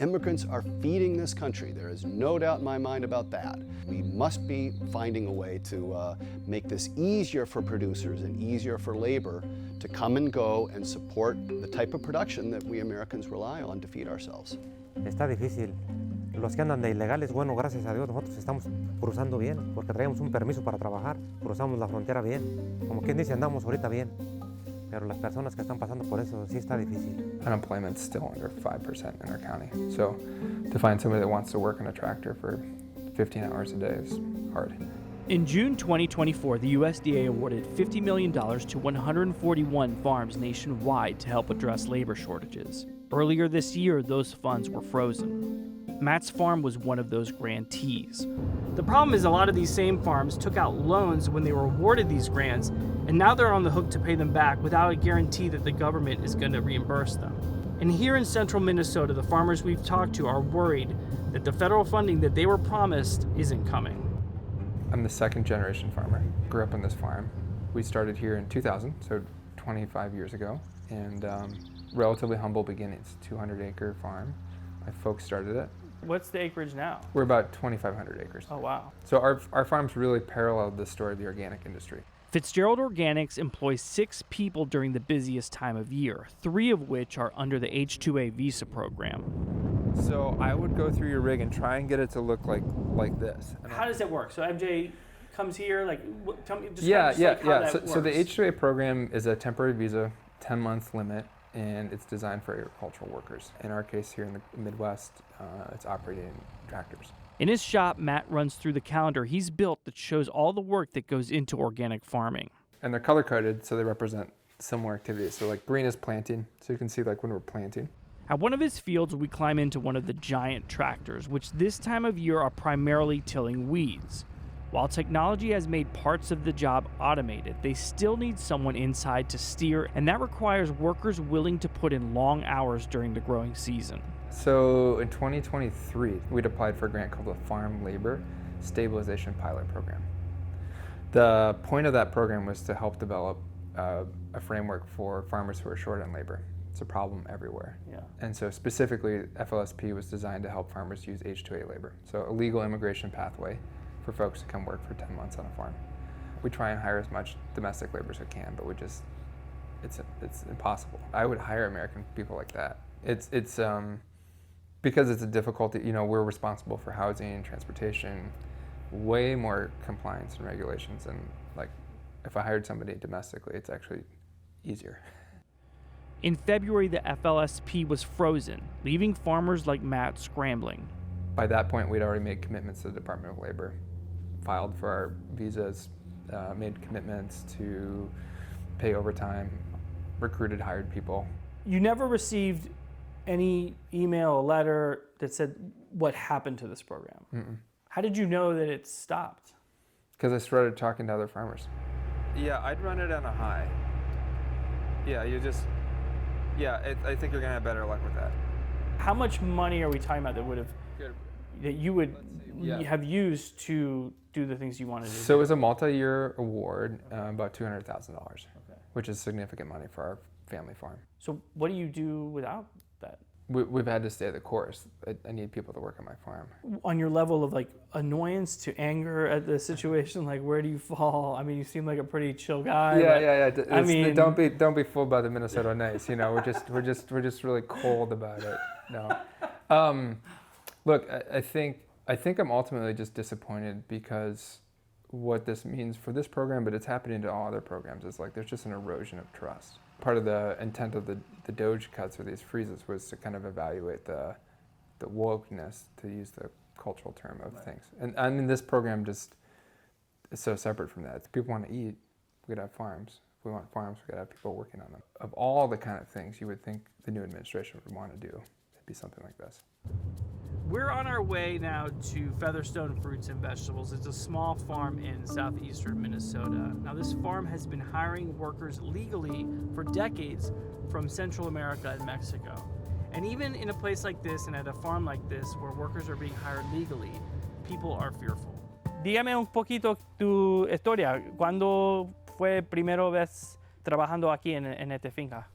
Immigrants are feeding this country. There is no doubt in my mind about that. We must be finding a way to make this easier for producers and easier for labor to come and go and support the type of production that we Americans rely on to feed ourselves. Está difícil. Los que andan de ilegales, bueno, gracias a Dios, nosotros estamos cruzando bien, porque traemos un permiso para trabajar, cruzamos la frontera bien. Como quien dice, andamos ahorita bien. Pero las personas que están pasando por eso sí está difícil. Unemployment's still under 5% in our county. So to find somebody that wants to work in a tractor for 15 hours a day is hard. In June 2024, the USDA awarded $50 million to 141 farms nationwide to help address labor shortages. Earlier this year, those funds were frozen. Matt's farm was one of those grantees. The problem is a lot of these same farms took out loans when they were awarded these grants, and now they're on the hook to pay them back without a guarantee that the government is going to reimburse them. And here in central Minnesota, the farmers we've talked to are worried that the federal funding that they were promised isn't coming. I'm the second generation farmer. Grew up on this farm. We started here in 2000, so 25 years ago, and relatively humble beginnings, 200-acre farm. My folks started it. What's the acreage now? We're about 2,500 acres. Oh, wow. So our farms really paralleled the story of the organic industry. Fitzgerald Organics employs 6 people during the busiest time of year, 3 of which are under the H-2A visa program. So I would go through your rig and try and get it to look like this. How does it work? So MJ comes here, like, tell me, just Yeah. how that works. So the H-2A program is a temporary visa, 10-month limit, and it's designed for agricultural workers. In our case here in the Midwest, it's operating tractors. In his shop, Matt runs through the calendar he's built that shows all the work that goes into organic farming. And they're color-coded, so they represent similar activities. So like green is planting, so you can see like when we're planting. At one of his fields, we climb into one of the giant tractors, which this time of year are primarily tilling weeds. While technology has made parts of the job automated, they still need someone inside to steer, and that requires workers willing to put in long hours during the growing season. So in 2023, we'd applied for a grant called the Farm Labor Stabilization Pilot Program. The point of that program was to help develop a framework for farmers who are short on labor. It's a problem everywhere. Yeah. And so specifically, FLSP was designed to help farmers use H-2A labor, so a legal immigration pathway for folks to come work for 10 months on a farm. We try and hire as much domestic labor as we can, but it's impossible. I would hire American people like that. It's because it's a difficulty, we're responsible for housing, transportation, way more compliance and regulations, and like if I hired somebody domestically, it's actually easier. In February, the FLSP was frozen, leaving farmers like Matt scrambling. By that point, we'd already made commitments to the Department of Labor, filed for our visas, made commitments to pay overtime, recruited, hired people. You never received any email or letter that said what happened to this program? Mm-mm. How did you know that it stopped? Because I started talking to other farmers. Yeah, I'd run it on a high. Yeah, I think you're gonna have better luck with that. How much money are we talking about that you would have used to do the things you wanted to do? So it was a multi-year award, about $200,000, which is significant money for our family farm. So what do you do without that? We've had to stay the course. I need people to work on my farm. On your level of like annoyance to anger at the situation, like where do you fall? I mean, you seem like a pretty chill guy. Yeah. Don't be fooled by the Minnesota nice. We're just really cold about it. No. Look, I think I'm ultimately just disappointed because what this means for this program, but it's happening to all other programs, is like there's just an erosion of trust. Part of the intent of the Doge cuts or these freezes was to kind of evaluate the wokeness, to use the cultural term of things. And I mean, this program just is so separate from that. If people want to eat, we gotta have farms. If we want farms, we gotta have people working on them. Of all the kind of things you would think the new administration would want to do, it'd be something like this. We're on our way now to Featherstone Fruits and Vegetables. It's a small farm in southeastern Minnesota. Now, this farm has been hiring workers legally for decades from Central America and Mexico. And even in a place like this and at a farm like this where workers are being hired legally, people are fearful. Dígame un poquito tu historia. ¿Cuándo fue primera vez trabajando aquí en esta finca?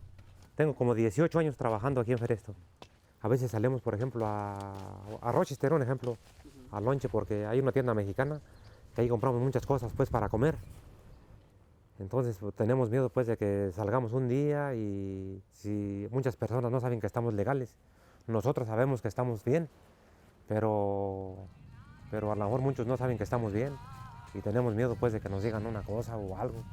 Tengo como 18 años trabajando aquí en Featherstone. A veces salimos, por ejemplo, a Rochester, un ejemplo, a lonche, porque hay una tienda mexicana que ahí compramos muchas cosas pues para comer. Entonces pues, tenemos miedo pues de que salgamos un día y si muchas personas no saben que estamos legales, nosotros sabemos que estamos bien, pero a lo mejor muchos no saben que estamos bien y tenemos miedo pues de que nos digan una cosa o algo.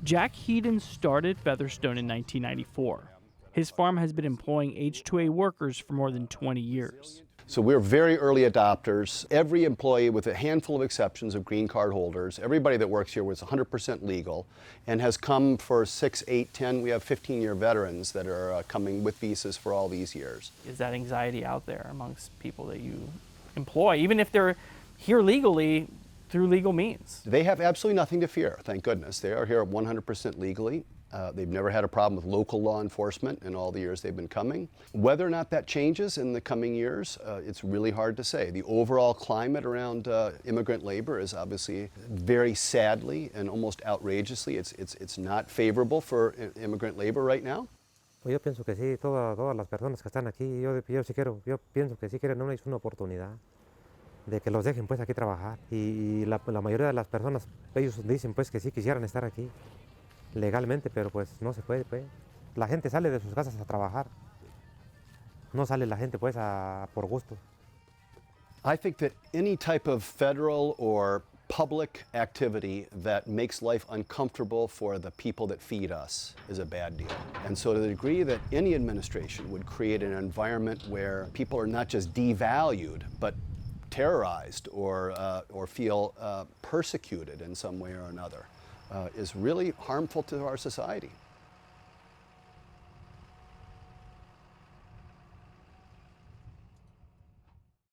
Jack Hedin started Featherstone in 1994. His farm has been employing H-2A workers for more than 20 years. So we're very early adopters. Every employee, with a handful of exceptions of green card holders, everybody that works here was 100% legal and has come for 6, 8, 10, we have 15-year veterans that are coming with visas for all these years. Is that anxiety out there amongst people that you employ, even if they're here legally through legal means? They have absolutely nothing to fear, thank goodness. They are here 100% legally. They've never had a problem with local law enforcement in all the years they've been coming. Whether or not that changes in the coming years, it's really hard to say. The overall climate around immigrant labor is obviously very sadly and almost outrageously, it's not favorable for immigrant labor right now. Yo pienso que sí, todas las personas que están aquí, yo pienso que sí quieren una oportunidad de que los dejen pues aquí trabajar. Y la mayoría de las personas, ellos dicen pues que sí quisieran estar aquí legalmente, pero pues no se puede, pues. La gente sale de sus casas a trabajar. No sale la gente pues por gusto. I think that any type of federal or public activity that makes life uncomfortable for the people that feed us is a bad deal. And so to the degree that any administration would create an environment where people are not just devalued, but terrorized or feel persecuted in some way or another, is really harmful to our society.